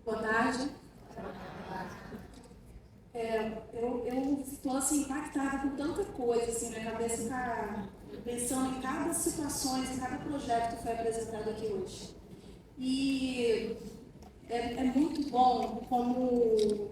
Boa tarde. Eu estou assim, impactada com tanta coisa, assim, minha cabeça está pensando em cada situação, em cada projeto que foi apresentado aqui hoje. E é muito bom como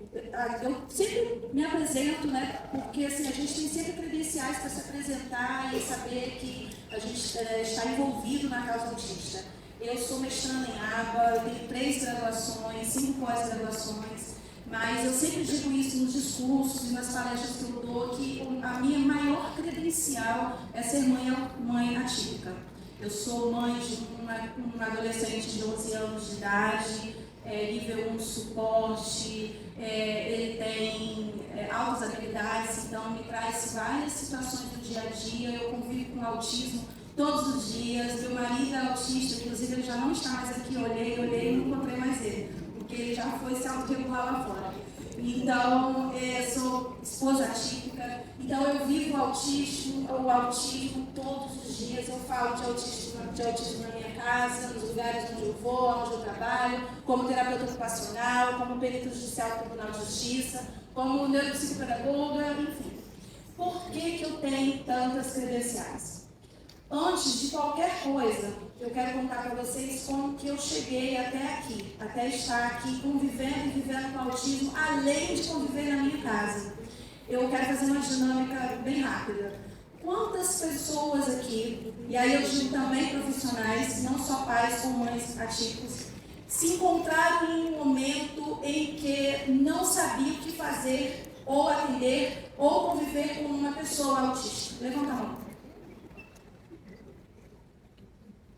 eu sempre me apresento, né? Porque assim, a gente tem sempre credenciais para se apresentar e saber que a gente está envolvido na causa autista. Eu sou mestranda em ABA, eu tenho 3 graduações, 5 pós-graduações, mas eu sempre digo isso nos discursos e nas palestras que eu dou, que a minha maior credencial é ser mãe atípica. Eu sou mãe de uma adolescente de 11 anos de idade, nível 1 de suporte, ele tem altas habilidades, então me traz várias situações do dia a dia. Eu convivo com autismo todos os dias. Meu marido é autista, inclusive ele já não está mais aqui. Olhei e não encontrei mais ele, porque ele já foi se autorregular lá fora. Então, sou esposa atípica, então eu vivo o autismo todos os dias. Eu falo de autismo na minha casa, nos lugares onde eu vou, onde eu trabalho, como terapeuta ocupacional, como perito judicial do Tribunal de Justiça, como neuropsicopedagoga, enfim. Por que eu tenho tantas credenciais? Antes de qualquer coisa, eu quero contar para vocês como que eu cheguei até aqui, até estar aqui convivendo e vivendo com autismo, além de conviver na minha casa. Eu quero fazer uma dinâmica bem rápida. Quantas pessoas aqui, e aí eu digo também profissionais, não só pais ou mães atípicos, se encontraram em um momento em que não sabia o que fazer, ou atender, ou conviver com uma pessoa autista? Levanta a mão.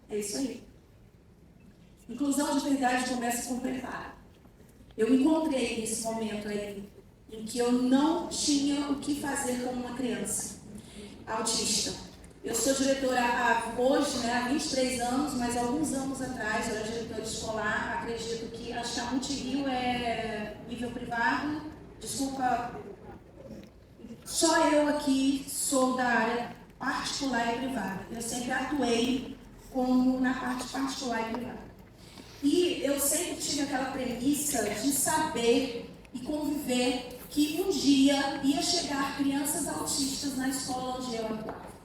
É isso aí. Inclusão de verdade começa com preparo. Eu me encontrei nesse momento aí, em que eu não tinha o que fazer com uma criança autista. Eu sou diretora hoje, há 23 anos, mas alguns anos atrás eu era diretora escolar. Acredito que a Multirio é nível privado. Desculpa, só eu aqui sou da área particular e privada. Eu sempre atuei como na parte particular e privada. E eu sempre tive aquela premissa de saber e conviver que um dia ia chegar crianças autistas na escola onde eu atuava.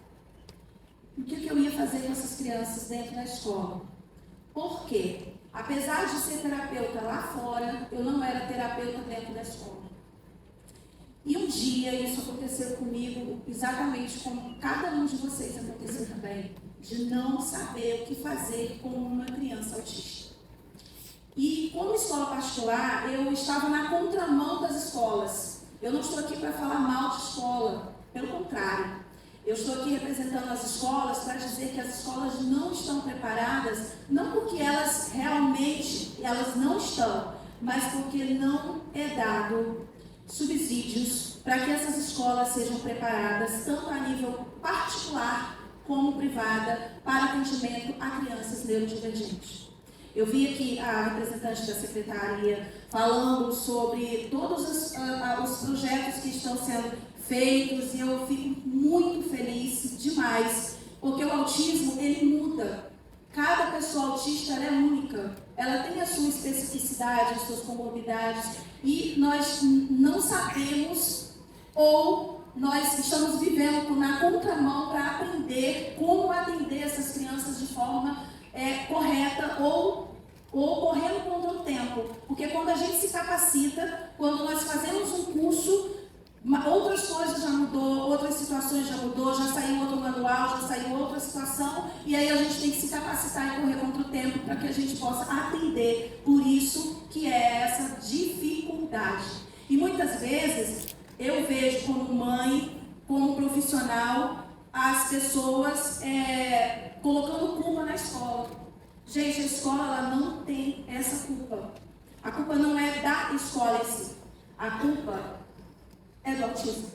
O que eu ia fazer com essas crianças dentro da escola? Por quê? Apesar de ser terapeuta lá fora, eu não era terapeuta dentro da escola. E um dia isso aconteceu comigo, exatamente como cada um de vocês aconteceu também, de não saber o que fazer com uma criança autista. E como escola particular, eu estava na contramão das escolas. Eu não estou aqui para falar mal de escola, pelo contrário. Eu estou aqui representando as escolas para dizer que as escolas não estão preparadas, não porque elas realmente não estão, mas porque não é dado subsídios para que essas escolas sejam preparadas, tanto a nível particular como privada, para atendimento a crianças neurodivergentes. Eu vi aqui a representante da secretaria falando sobre todos os projetos que estão sendo feitos, e eu fico muito feliz demais, porque o autismo, ele muda. Cada pessoa autista é única, ela tem a sua especificidade, as suas comorbidades, e nós não sabemos, ou nós estamos vivendo na contramão para aprender como atender essas crianças de forma correta, ou correndo contra o tempo. Porque quando a gente se capacita, quando nós fazemos um curso, outras coisas já mudou, outras situações já mudou, já saiu outro manual, já saiu outra situação, e aí a gente tem que se capacitar e correr contra o tempo para que a gente possa atender. Por isso que é essa dificuldade. E muitas vezes eu vejo como mãe, como profissional, as pessoas colocando culpa na escola. Gente, a escola ela não tem essa culpa. A culpa não é da escola em si. A culpa é do autismo.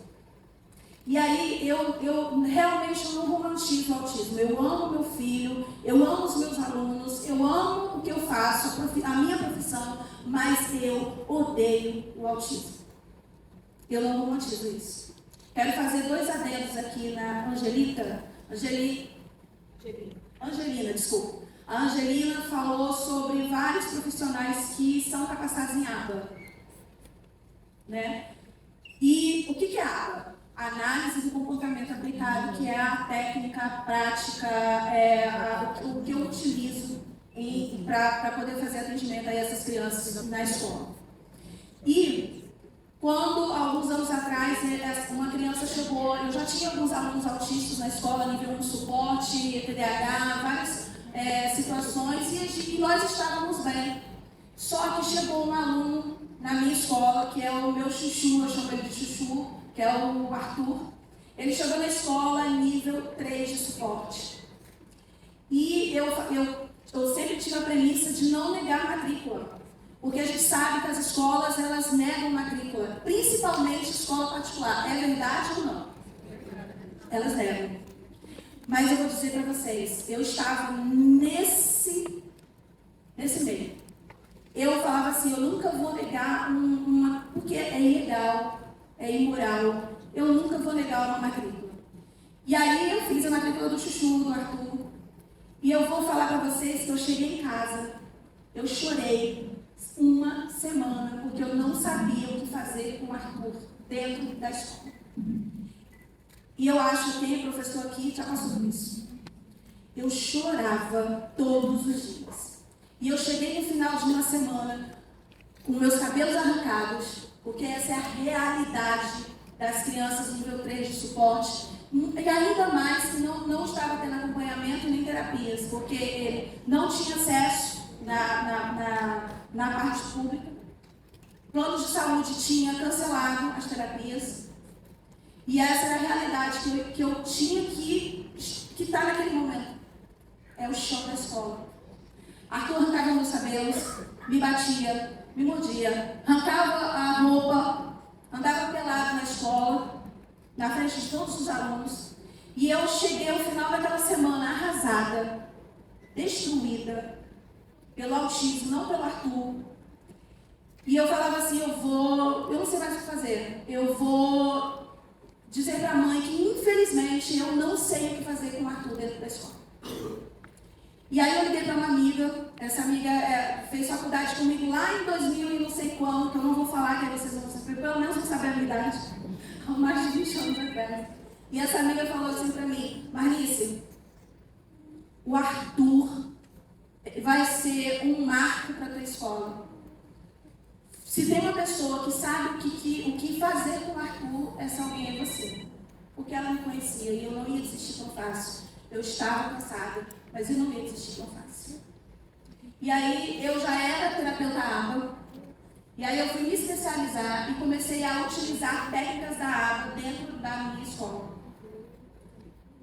E aí eu realmente não romantizo o autismo. Eu amo meu filho, eu amo os meus alunos, eu amo o que eu faço, a minha profissão, mas eu odeio o autismo. Eu não romantizo isso. Quero fazer 2 adendos aqui na Angelina, desculpa. A Angelina falou sobre vários profissionais que são capacitados ABA, né? E o que é ABA? Análise do comportamento aplicado, que é a técnica, a prática, o que eu utilizo para poder fazer atendimento a essas crianças na escola. E quando, alguns anos atrás, uma criança chegou, eu já tinha alguns alunos autistas na escola, nível 1 suporte, TDAH, várias situações, e nós estávamos bem. Só que chegou um aluno na minha escola, que é o meu chuchu, eu chamo ele de chuchu, que é o Arthur. Ele chegou na escola nível 3 de suporte. E eu sempre tive a premissa de não negar matrícula. Porque a gente sabe que as escolas, elas negam matrícula. Principalmente escola particular. É verdade ou não? Elas negam. Mas eu vou dizer para vocês, eu estava nesse meio. Eu falava assim, eu nunca vou negar porque é ilegal, é imoral. Eu nunca vou negar uma matrícula. E aí eu fiz a matrícula do Chuchu, do Arthur. E eu vou falar para vocês que eu cheguei em casa, eu chorei uma semana, porque eu não sabia o que fazer com o Arthur dentro da escola. E eu acho que quem é professor aqui já passou por isso. Eu chorava todos os dias. E eu cheguei no final de uma semana com meus cabelos arrancados, porque essa é a realidade das crianças nível 3 de suporte. E ainda mais que não estava tendo acompanhamento nem terapias, porque ele não tinha acesso na parte pública. Plano de saúde tinha cancelado as terapias. E essa era a realidade que eu tinha que estar naquele momento. É o chão da escola. Arthur arrancava meus cabelos, me batia, me mordia, arrancava a roupa, andava pelado na escola, na frente de todos os alunos. E eu cheguei ao final daquela semana arrasada, destruída pelo autismo, não pelo Arthur. E eu falava assim, eu não sei mais o que fazer. Eu vou dizer para a mãe que, infelizmente, eu não sei o que fazer com o Arthur dentro da escola. E aí eu liguei para uma amiga, essa amiga fez faculdade comigo lá em 2000 e não sei quando, que eu não vou falar, que aí vocês vão saber, pelo menos vão saber a minha idade, há mais de 20 anos atrás. E essa amiga falou assim para mim, Marlice, o Arthur vai ser um marco para a tua escola. Se tem uma pessoa que sabe o que fazer com o Arthur, essa alguém é você. Porque ela me conhecia e eu não ia desistir tão fácil. Eu estava cansada, mas eu não ia desistir tão fácil. E aí eu já era terapeuta ABA, e aí eu fui me especializar e comecei a utilizar técnicas da ABA dentro da minha escola.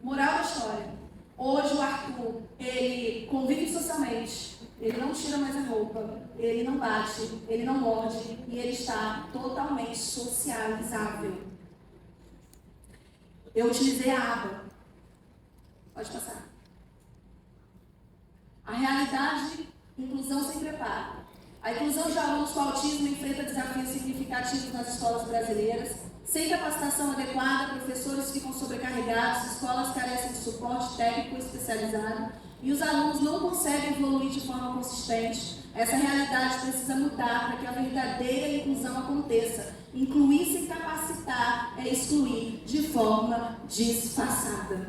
Moral da história. Hoje o Arthur, ele convive socialmente, ele não tira mais a roupa, ele não bate, ele não morde e ele está totalmente socializável. Eu utilizei a ABA. Pode passar. A realidade, inclusão sem preparo. A inclusão de alunos com autismo enfrenta desafios significativos nas escolas brasileiras. Sem capacitação adequada, professores ficam sobrecarregados, escolas carecem de suporte técnico especializado e os alunos não conseguem evoluir de forma consistente. Essa realidade precisa mudar para que a verdadeira inclusão aconteça. Incluir sem capacitar é excluir de forma disfarçada.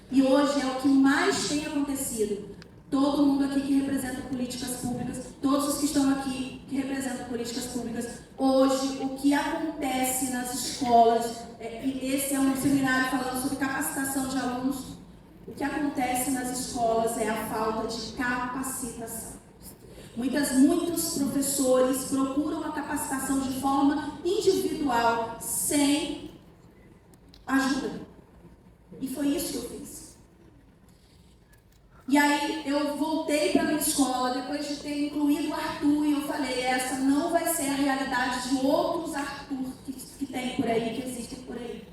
E hoje é o que mais tem acontecido. Todo mundo aqui que representa políticas públicas, todos os que estão aqui que representam políticas públicas, hoje o que acontece nas escolas, e esse é um seminário falando sobre capacitação de alunos, o que acontece nas escolas é a falta de capacitação. Muitos professores procuram a capacitação de forma individual, sem ajuda. E foi isso que eu fiz. E aí eu voltei para a minha escola, depois de ter incluído o Arthur, e eu falei, essa não vai ser a realidade de outros Arthur que tem por aí, que existem por aí.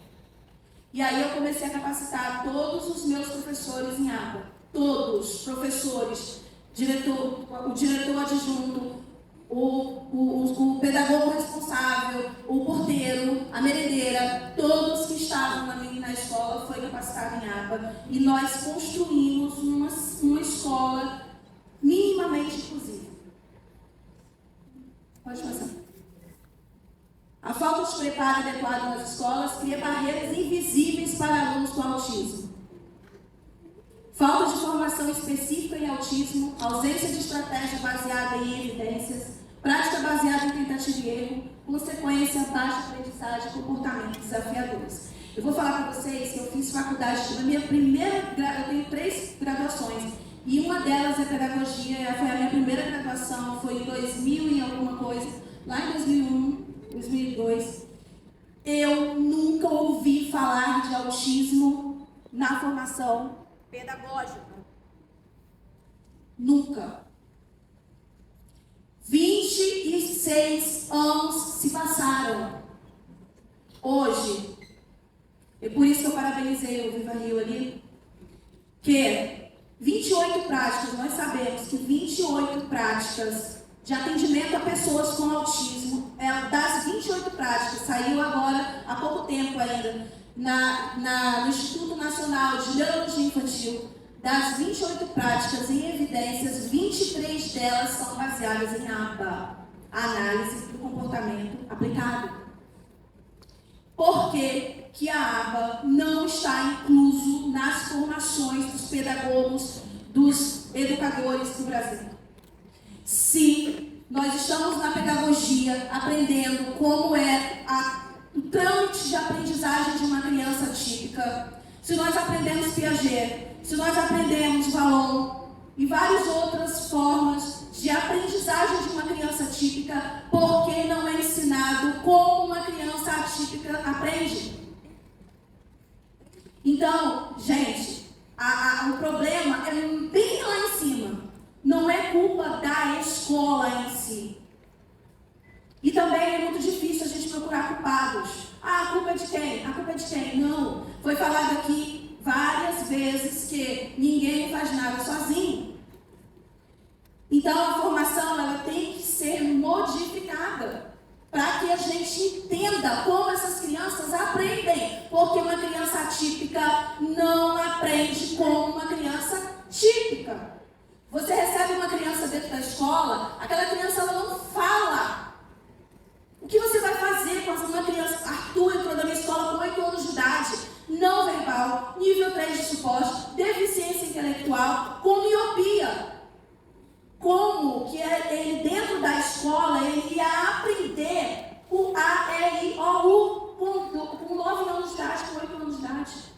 E aí eu comecei a capacitar todos os meus professores em ABA. Todos, professores, o diretor adjunto, o pedagogo responsável, o porteiro, a merendeira, todos que estavam na escola foi capacitado em ABA. E nós construímos uma escola minimamente inclusiva. Pode passar. falta de preparo adequado nas escolas cria barreiras invisíveis para alunos com autismo. Falta de formação específica em autismo, ausência de estratégia baseada em evidências, prática baseada em tentativa e erro, consequência, baixa aprendizagem e comportamentos desafiadores. Eu vou falar para vocês que eu fiz faculdade, eu tenho 3 graduações, e uma delas é pedagogia, foi a minha primeira graduação, foi em 2000 e alguma coisa, lá em 2001, 2002. Eu nunca ouvi falar de autismo na formação pedagógica. Nunca. 26 anos se passaram. Hoje, é por isso que eu parabenizei o Viva Rio ali, que 28 práticas, nós sabemos que 28 práticas de atendimento a pessoas com autismo, das 28 práticas, saiu agora, há pouco tempo ainda, no Instituto Nacional de Neurologia Infantil, das 28 práticas em evidências, 23 delas são baseadas em ABA, Análise do Comportamento Aplicado. Por que a ABA não está incluso nas formações dos pedagogos, dos educadores do Brasil? Se nós estamos na pedagogia aprendendo como é o trâmite de aprendizagem de uma criança típica, se nós aprendemos Piaget, se nós aprendemos Vallon e várias outras formas de aprendizagem de uma criança típica, por que não é ensinado como uma criança atípica aprende? Então, gente, o problema é bem lá em cima. Não é culpa da escola em si. E também é muito difícil a gente procurar culpados. A culpa é de quem? A culpa é de quem? Não. Foi falado aqui várias vezes que ninguém faz nada sozinho. Então, a formação ela tem que ser modificada para que a gente entenda como essas crianças aprendem. Porque uma criança atípica não aprende como uma criança típica. Você recebe uma criança dentro da escola, aquela criança ela não fala. O que você vai fazer com uma criança? Arthur entrou na minha escola com 8 anos de idade, não verbal, nível 3 de suporte, deficiência intelectual, com miopia. Como que ele dentro da escola ele ia aprender o A, E, I, O, U com 9 anos de idade, com 8 anos de idade?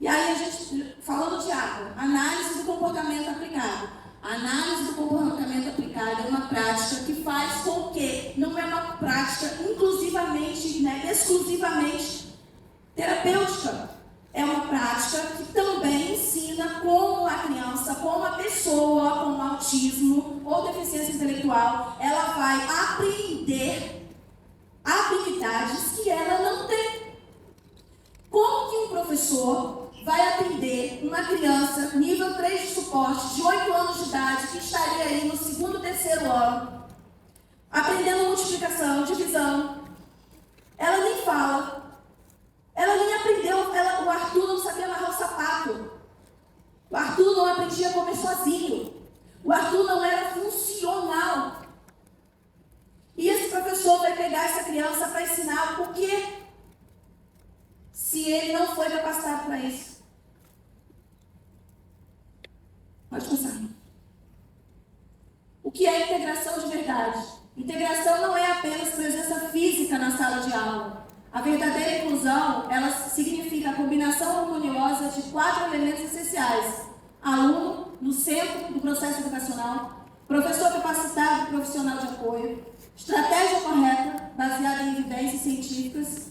E aí a gente, falando de água, análise do comportamento aplicado. A análise do comportamento aplicado é uma prática que faz com que não é uma prática exclusivamente terapêutica. É uma prática que também ensina como a criança, como a pessoa com autismo ou deficiência intelectual, ela vai aprender habilidades que ela não tem. Como que um professor vai atender uma criança nível 3 de suporte, de 8 anos de idade, que estaria aí no 2º, 3º ano, aprendendo multiplicação, divisão? Ela nem fala. Ela nem aprendeu, o Arthur não sabia amarrar o sapato. O Arthur não aprendia a comer sozinho. O Arthur não era funcional. E esse professor vai pegar essa criança para ensinar o quê? Se ele não foi capacitado para isso. Pode passar. O que é integração de verdade? Integração não é apenas presença física na sala de aula. A verdadeira inclusão, ela significa a combinação harmoniosa de 4 elementos essenciais. Aluno no centro do processo educacional, professor capacitado e profissional de apoio, estratégia correta, baseada em evidências científicas.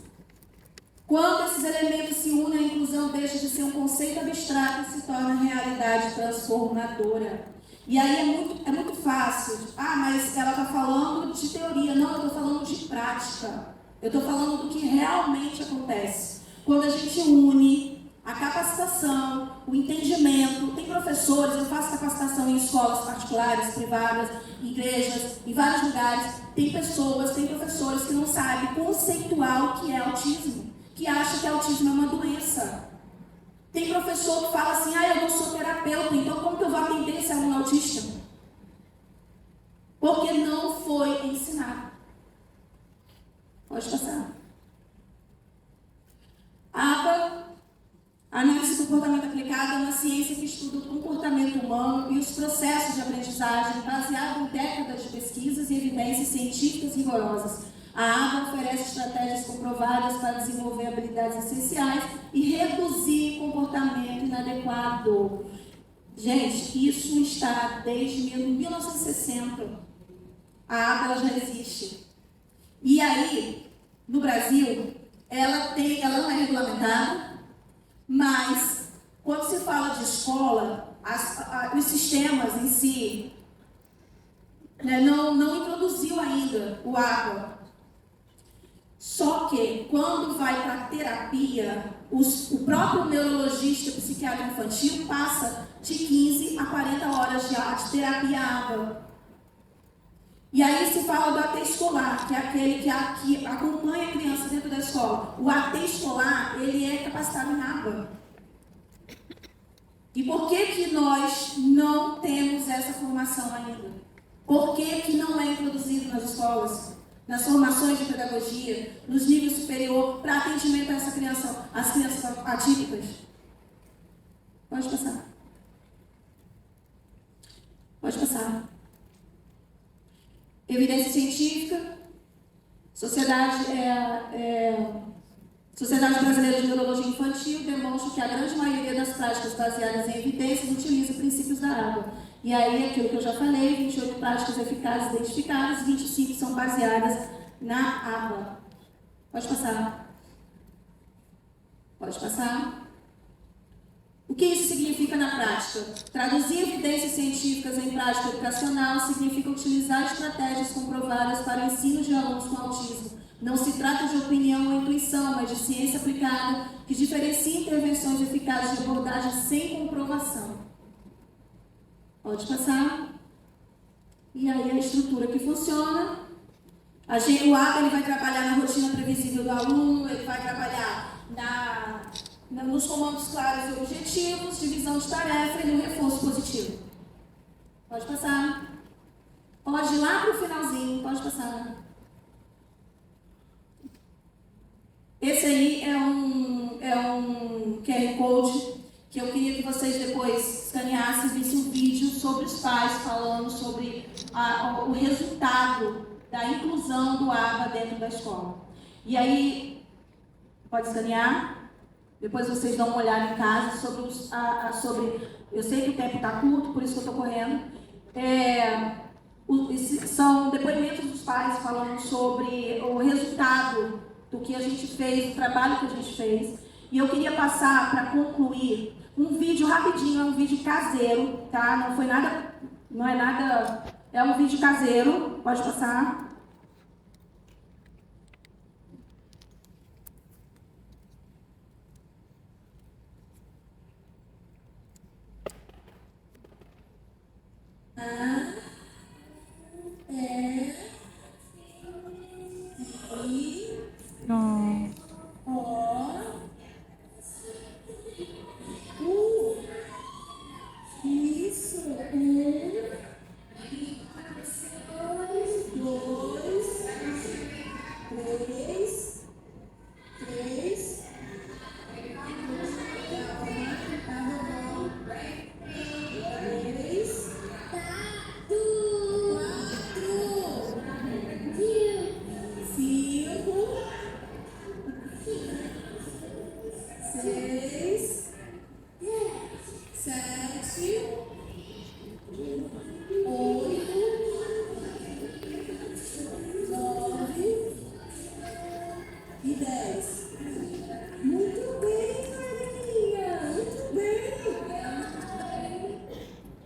Quando esses elementos se unem, a inclusão deixa de ser um conceito abstrato e se torna realidade transformadora. E aí é muito fácil. Mas ela está falando de teoria. Não, eu estou falando de prática. Eu estou falando do que realmente acontece. Quando a gente une a capacitação, o entendimento. Tem professores, eu faço capacitação em escolas particulares, privadas, igrejas, em vários lugares. Tem pessoas, tem professores que não sabem conceituar o que é autismo, que acha que autismo é uma doença. Tem professor que fala assim, eu não sou terapeuta, então como que eu vou atender esse aluno autista? Porque não foi ensinado. Pode evidências científicas rigorosas. A ABA oferece estratégias comprovadas para desenvolver habilidades essenciais e reduzir comportamento inadequado. Gente, isso está desde 1960. A ABA ela já existe. E aí, no Brasil, ela não é regulamentada, mas quando se fala de escola, os sistemas em si, né, não introduziu ainda o ABA. Só que, quando vai para a terapia, o próprio neurologista psiquiatra infantil passa de 15 a 40 horas de terapia ABA. E aí se fala do AT escolar, que é aquele que acompanha a criança dentro da escola. O AT escolar, ele é capacitado em ABA. E por que nós não temos essa formação ainda? Por que não é introduzido nas escolas, nas formações de pedagogia, nos níveis superiores, para atendimento a essa criança, às crianças atípicas? Pode passar. Pode passar. Evidência científica, Sociedade Brasileira de Neurologia Infantil demonstra que a grande maioria das práticas baseadas em evidências utiliza princípios da ABA. E aí, aquilo que eu já falei, 28 práticas eficazes identificadas, 25 são baseadas na ABA. Pode passar. Pode passar. O que isso significa na prática? Traduzir evidências científicas em prática educacional significa utilizar estratégias comprovadas para o ensino de alunos com autismo. Não se trata de opinião ou intuição, mas de ciência aplicada que diferencia intervenções eficazes de abordagem sem comprovação. Pode passar. E aí a estrutura que funciona. O ABA ele vai trabalhar na rotina previsível do aluno, ele vai trabalhar nos comandos claros e objetivos, divisão de tarefa e no reforço positivo. Pode passar. Pode ir lá para o finalzinho, pode passar. Esse aí é um QR Code que eu queria que vocês depois escaneassem e vissem um vídeo sobre os pais falando sobre o resultado da inclusão do ABA dentro da escola. E aí, pode escanear? Depois vocês dão uma olhada em casa sobre eu sei que o tempo está curto, por isso que eu estou correndo. São depoimentos dos pais falando sobre o resultado do que a gente fez, do trabalho que a gente fez. E eu queria passar, para concluir, um vídeo rapidinho, é um vídeo caseiro, tá? Não é nada, é um vídeo caseiro, pode passar.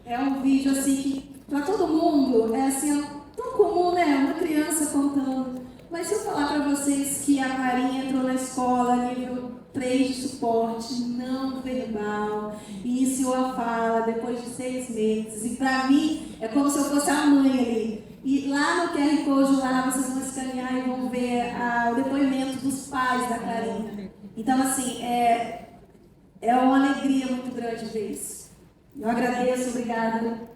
É um vídeo assim que, para todo mundo, é assim, tão comum, né? Uma criança contando. Mas se eu falar para vocês que a Marinha entrou na escola nível 3 de suporte não verbal, iniciou a fala depois de 6 meses, e para mim é como se eu fosse a mãe ali. E lá no QR Code, lá vocês vão escanear e vão ver o depoimento dos pais da Clarinha. Então, assim, é uma alegria muito grande ver isso. Eu agradeço, obrigada.